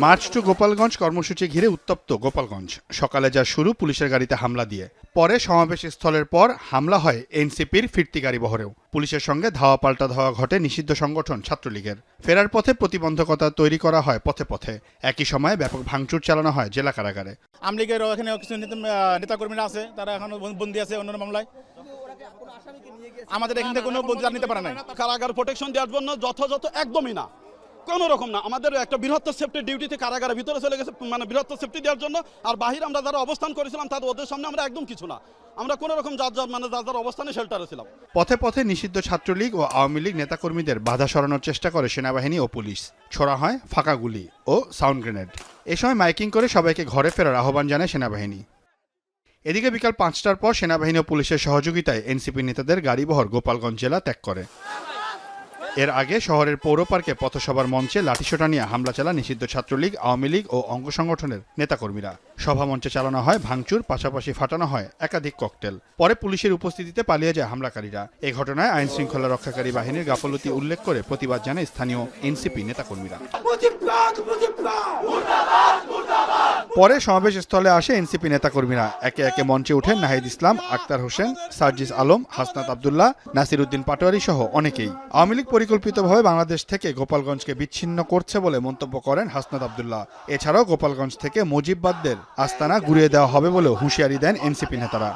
March two Gopalganj কর্মসূচি ঘিরে উত্তপ্ত গোপালগঞ্জ। সকালে যা শুরু পুলিশের গাড়িতে হামলা দিয়ে, পরে সমাবেশ স্থলের পর হামলা হয় এনসিপির ফিরতি গাড়ি বহরেও। পুলিশের সঙ্গে ধাওয়া পাল্টা ধাওয়া ঘটে নিষিদ্ধ সংগঠন ছাত্রলীগের। ফেরার পথে প্রতিবন্ধকতা তৈরি করা হয় পথে পথে। একই সময়ে ব্যাপক ভাঙচুর চালানো হয় জেলা কারাগারে। আওয়ামী লীগের এখানে কিছু নেতাকর্মীরা আছে, তারা এখনো বন্দী আছে অন্য মামলায়। আমাদের এখান থেকে কোনো বন্দী নিতে পারে নাই। কারাগার প্রোটেকশন দেওয়ার জন্য যথাযথ একদমই না, কোনো রকম না। আমাদের একটা বৃহত্তর সেফটি ডিউটিতে কারাগারের ভিতরে চলে গেছে, মানে বৃহত্তর সেফটি দেওয়ার জন্য। আর বাহিরে আমরা যারা অবস্থান করেছিলাম তাদের ওদের সামনে আমরা একদম কিছু না, আমরা কোনো রকম যার অবস্থানে শেল্টারে ছিলাম। পথে পথে নিষিদ্ধ ছাত্রলীগ ও আওয়ামী লীগ নেতাকর্মীদের বাধা সরানোর চেষ্টা করে সেনাবাহিনী ও পুলিশ। ছোড়া হয় ফাঁকা গুলি ও সাউন্ড গ্রেনেড। এ সময় মাইকিং করে সবাইকে ঘরে ফেরার আহ্বান জানায় সেনাবাহিনী। এদিকে বিকাল 5টার পর সেনাবাহিনী ও পুলিশের সহযোগিতায় এনসিপি নেতাদের গাড়িবহর গোপালগঞ্জ জেলা ত্যাগ করে। এর আগে শহরের পৌর পার্কে পথসভার মঞ্চে লাঠিসোঁটা নিয়ে হামলা চালান নিষিদ্ধ ছাত্রলীগ, আওয়ামী লীগ ও অঙ্গ সংগঠনের নেতাকর্মীরা। সভা মঞ্চে চালানো হয় ভাঙচুর, পাশাপাশি ফাটানো হয় একাধিক ককটেল। পরে পুলিশের উপস্থিতিতে পালিয়ে যায় হামলাকারীরা। এই ঘটনায় আইন শৃঙ্খলা রক্ষাকারী বাহিনীর গাফলতি উল্লেখ করে প্রতিবাদ জানায় স্থানীয় এনসিপি নেতাকর্মীরা। পরে সমাবেশ স্থলে আসে এনসিপি নেতাকর্মীরা। একে একে মঞ্চে ওঠেন নাহিদ ইসলাম, আক্তার হোসেন, সার্জিস আলম, হাসনাত আবদুল্লাহ, নাসির উদ্দিন পাটোয়ারি সহ অনেকেই। আওয়ামী লীগ পরিকল্পিতভাবে বাংলাদেশ থেকে গোপালগঞ্জকে বিচ্ছিন্ন করছে বলে মন্তব্য করেন হাসনাত আবদুল্লাহ। এছাড়াও গোপালগঞ্জ থেকে মুজিববাদদের আস্তানা গুড়িয়ে দেওয়া হবে বলেও হুঁশিয়ারি দেন এনসিপি নেতারা।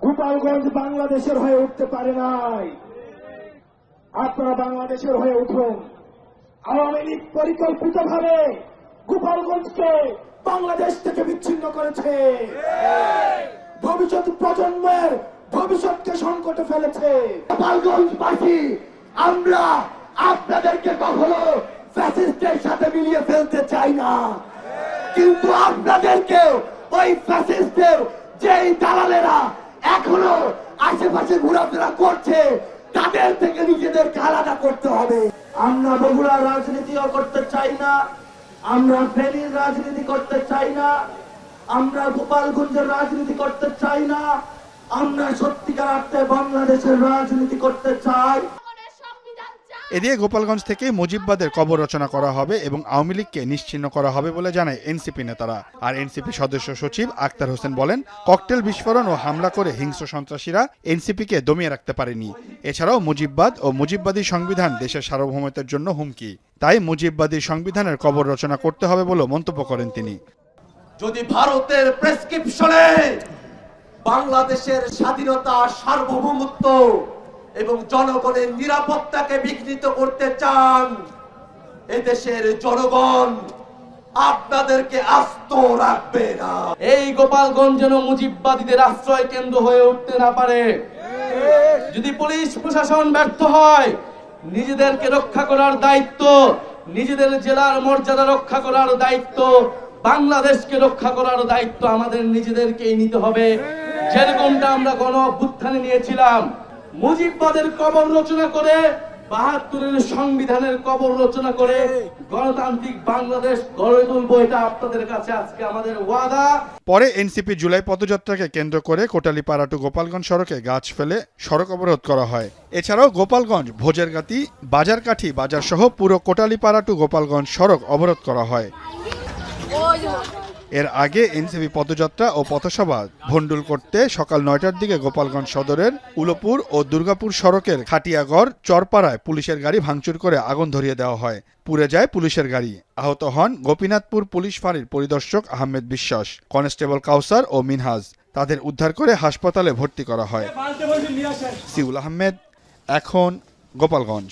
গোপালগঞ্জ বাংলাদেশের হয়ে উঠতে পারে নাই, আপনারা বাংলাদেশের হয়ে উঠুন। আওয়ামী লীগ পরিকল্পিতভাবে গোপালগঞ্জকে বাংলাদেশ থেকে বিচ্ছিন্ন করেছে, ভবিষ্যৎ প্রজন্মের ভবিষ্যৎকে সংকটে ফেলেছে। গোপালগঞ্জবাসী আমরা আপনাদেরকে কখনো ফ্যাসিস্টের সাথে মিলিয়ে ফেলতে চাই না, কিন্তু আপনাদেরকে ওই ফ্যাসিস্টের যেই দালালেরা এখনো আশেপাশে ঘোরাফেরা করছে তাদের থেকে নিজেদেরকে আলাদা করতে হবে। আমরা বগুড়ার রাজনীতিও করতে চাই না, আমরা ফেনীর রাজনীতি করতে চাই না, আমরা গোপালগঞ্জের রাজনীতি করতে চাই না, আমরা সত্যিকার অর্থে বাংলাদেশের রাজনীতি করতে চাই। এদিকে গোপালগঞ্জ থেকে মুজিববাদের কবর রচনা করা হবে এবং আওয়ামী লীগকে নিশ্চিহ্ন করা হবে বলে জানায় এনসিপি নেতারা। আর এনসিপি সদস্য সচিব আক্তার হোসেন বলেন, ককটেল বিস্ফোরণ ও হামলা করে হিংস্র সন্ত্রাসীরা এনসিপিকে দমিয়ে রাখতে পারেনি। এছাড়াও মুজিববাদ ও মুজিববাদী সংবিধান দেশের সার্বভৌমত্বের জন্য হুমকি। তাই মুজিববাদী সংবিধানের কবর রচনা করতে হবে বলেও মন্তব্য করেন তিনি। যদি ভারতের প্রেসক্রিপশনে বাংলাদেশের স্বাধীনতা, সার্বভৌমত্ব এবং জনগণের নিরাপত্তাকে বিঘ্নিত করতে চান, এদেশের জনগণ আপনাদেরকে আস্ত রাখবে না। এই গোপালগঞ্জ যেন মুজিববাদীদের আশ্রয় কেন্দ্র হয়ে উঠতে না পারে। যদি পুলিশ প্রশাসন ব্যর্থ হয়, নিজেদেরকে রক্ষা করার দায়িত্ব, নিজেদের জেলার মর্যাদা রক্ষা করার দায়িত্ব, বাংলাদেশকে রক্ষা করার দায়িত্ব আমাদের নিজেদেরকেই নিতে হবে। যেরকমটা আমরা গণ অভ্যুত্থানে নিয়েছিলাম, মুজিববাদের কবর রচনা করে, ৭২-এর সংবিধানের কবর রচনা করে গণতান্ত্রিক বাংলাদেশ গড়ে তুলবো। এটা আপনাদের কাছে আজকে আমাদের ওয়াদা। পরে এনসিপি জুলাই পদযাত্রাকে কেন্দ্র করে কোটালীপাড়া টু গোপালগঞ্জ সড়কে গাছ ফেলে সড়ক অবরোধ করা হয়। এছাড়াও গোপালগঞ্জ, ভোজেরগাতি, বাজারকাঠি বাজার সহ পুরো কোটালীপাড়া টু গোপালগঞ্জ সড়ক অবরোধ করা হয়। এর আগে এনসিপি পদযাত্রা ও পথসভা ভণ্ডুল করতে সকাল ৯টার দিকে গোপালগঞ্জ সদরের উলপুর ও দুর্গাপুর সড়কের খাটিয়াগড় চরপাড়ায় পুলিশের গাড়ি ভাঙচুর করে আগুন ধরিয়ে দেওয়া হয়। পুড়ে যায় পুলিশের গাড়ি। আহত হন গোপীনাথপুর পুলিশ ফাঁড়ির পরিদর্শক আহমেদ বিশ্বাস, কনস্টেবল কাউসার ও মিনহাজ। তাদের উদ্ধার করে হাসপাতালে ভর্তি করা হয়। সিউল আহমেদ, এখন, গোপালগঞ্জ।